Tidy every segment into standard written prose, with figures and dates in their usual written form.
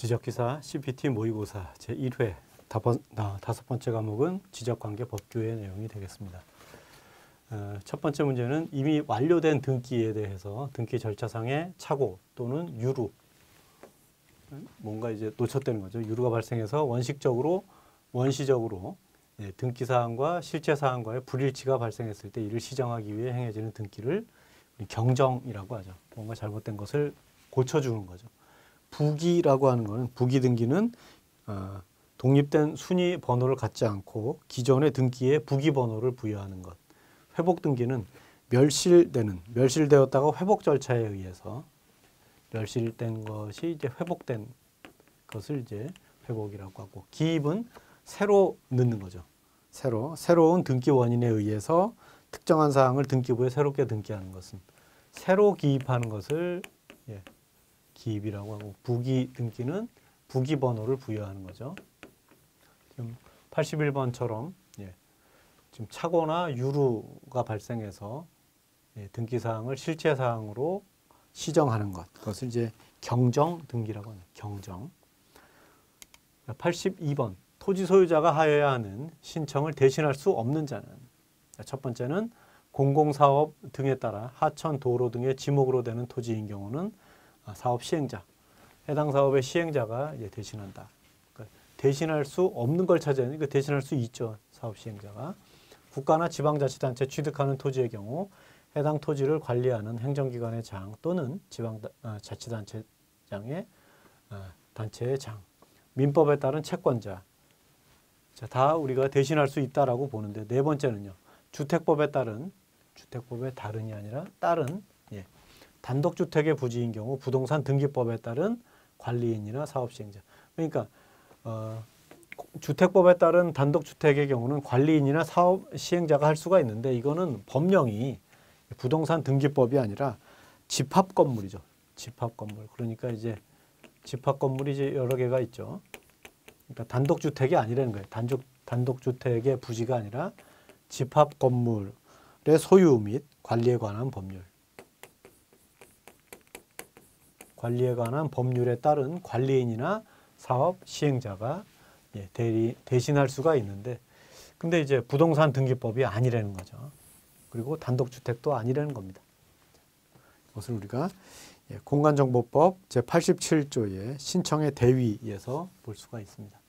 지적기사 CPT 모의고사 제1회 다섯 번째 과목은 지적관계 법규의 내용이 되겠습니다. 첫 번째 문제는 이미 완료된 등기에 대해서 등기 절차상의 착오 또는 유루, 뭔가 이제 놓쳤다는 거죠. 유루가 발생해서 원시적으로 등기사항과 실체사항과의 불일치가 발생했을 때 이를 시정하기 위해 행해지는 등기를 경정이라고 하죠. 뭔가 잘못된 것을 고쳐주는 거죠. 부기라고 하는 것은 부기 등기는 독립된 순위 번호를 갖지 않고 기존의 등기에 부기 번호를 부여하는 것. 회복 등기는 멸실되었다가 회복 절차에 의해서 멸실된 것이 이제 회복된 것을 이제 회복이라고 하고, 기입은 새로 넣는 거죠. 새로운 등기 원인에 의해서 특정한 사항을 등기부에 새롭게 등기하는 것은 새로 기입하는 것을 기입이라고 하고, 부기 등기는 부기 번호를 부여하는 거죠. 지금 81번처럼 지금 착오나 유루가 발생해서 등기 사항을 실체 사항으로 시정하는 것, 그것을 이제 경정 등기라고 합니다. 경정. 82번 토지 소유자가 하여야 하는 신청을 대신할 수 없는 자는, 첫 번째는 공공사업 등에 따라 하천, 도로 등의 지목으로 되는 토지인 경우는 사업 시행자, 해당 사업의 시행자가 이제 대신한다. 그러니까 대신할 수 없는 걸 찾아야 하니까 대신할 수 있죠. 사업 시행자가. 국가나 지방자치단체 취득하는 토지의 경우 해당 토지를 관리하는 행정기관의 장 또는 지방자치단체장의 단체의 장, 민법에 따른 채권자. 자, 다 우리가 대신할 수 있다라고 보는데, 네 번째는요. 주택법에 따른이 아니라 따른 단독주택의 부지인 경우 부동산 등기법에 따른 관리인이나 사업시행자. 그러니까 주택법에 따른 단독주택의 경우는 관리인이나 사업시행자가 할 수가 있는데, 이거는 법령이 부동산 등기법이 아니라 집합건물이죠. 집합건물. 그러니까 이제 집합건물이 이제 여러 개가 있죠. 그러니까 단독주택이 아니라는 거예요. 단독주택의 부지가 아니라 집합건물의 소유 및 관리에 관한 법률. 관리에 관한 법률에 따른 관리인이나 사업 시행자가 대신할 수가 있는데, 근데 이제 부동산 등기법이 아니라는 거죠. 그리고 단독주택도 아니라는 겁니다. 이것을 우리가 공간정보법 제87조의 신청의 대위에서 볼 수가 있습니다.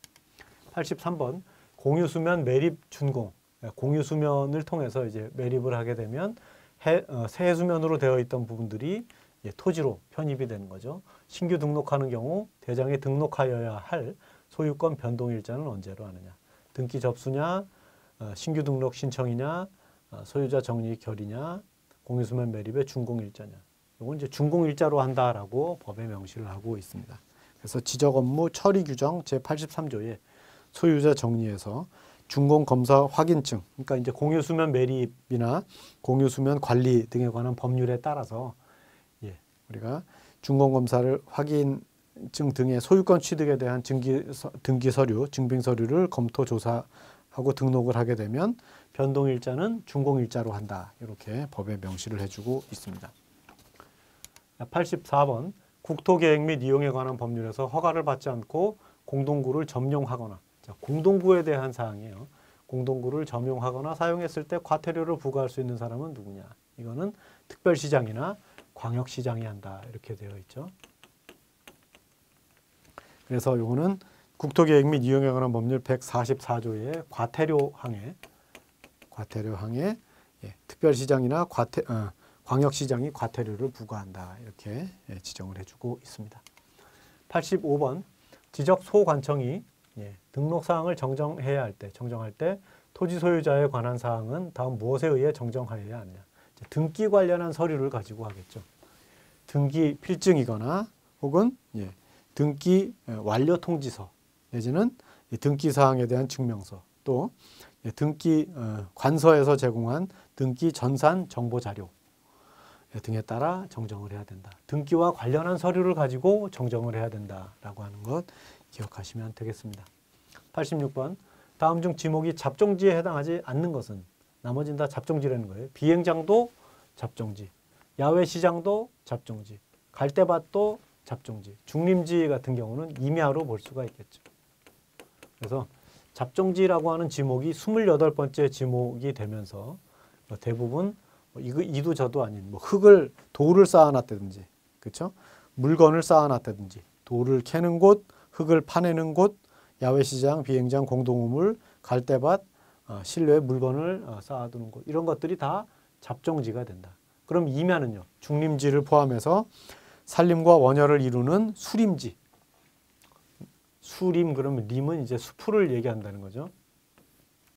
83번 공유수면 매립 준공. 공유수면을 통해서 이제 매립을 하게 되면 새 수면으로 되어 있던 부분들이 토지로 편입이 되는 거죠. 신규 등록하는 경우 대장에 등록하여야 할 소유권 변동일자는 언제로 하느냐. 등기 접수냐, 신규 등록 신청이냐, 소유자 정리 결의냐, 공유수면 매립의 준공일자냐. 이건 이제 준공일자로 한다라고 법에 명시를 하고 있습니다. 그래서 지적 업무 처리 규정 제83조에 소유자 정리에서 준공검사 확인증, 그러니까 이제 공유수면 매립이나 공유수면 관리 등에 관한 법률에 따라서 우리가 준공검사를 확인증 등의 소유권 취득에 대한 등기서류, 증빙서류를 검토 조사하고 등록을 하게 되면 변동일자는 준공일자로 한다. 이렇게 법에 명시를 해주고 있습니다. 84번 국토계획 및 이용에 관한 법률에서 허가를 받지 않고 공동구를 점용하거나, 공동구에 대한 사항이에요. 공동구를 점용하거나 사용했을 때 과태료를 부과할 수 있는 사람은 누구냐. 이거는 특별시장이나 광역시장이 한다. 이렇게 되어 있죠. 그래서 이거는 국토계획 및 이용에 관한 법률 144조의 과태료항에 특별시장이나 광역시장이 과태료를 부과한다. 이렇게 지정을 해주고 있습니다. 85번 지적 소관청이 등록사항을 정정할 때 토지 소유자에 관한 사항은 다음 무엇에 의해 정정하여야 하느냐. 등기 관련한 서류를 가지고 하겠죠. 등기 필증이거나 혹은 등기 완료 통지서 내지는 등기 사항에 대한 증명서, 또 등기 관서에서 제공한 등기 전산 정보 자료 등에 따라 정정을 해야 된다. 등기와 관련한 서류를 가지고 정정을 해야 된다라고 하는 것 기억하시면 되겠습니다. 86번 다음 중 지목이 잡종지에 해당하지 않는 것은, 나머지는 다 잡종지라는 거예요. 비행장도 잡종지, 야외시장도 잡종지, 갈대밭도 잡종지. 중림지 같은 경우는 임야로 볼 수가 있겠죠. 그래서 잡종지라고 하는 지목이 28번째 지목이 되면서 대부분 이도 저도 아닌 흙을 돌을 쌓아놨다든지, 그렇죠? 물건을 쌓아놨다든지, 돌을 캐는 곳, 흙을 파내는 곳, 야외시장, 비행장, 공동우물, 갈대밭, 실내에 물건을 쌓아두는 곳, 이런 것들이 다 잡종지가 된다. 그럼 임야는요, 중림지를 포함해서 산림과 원열을 이루는 수림지. 수림 그러면 림은 이제 수풀을 얘기한다는 거죠.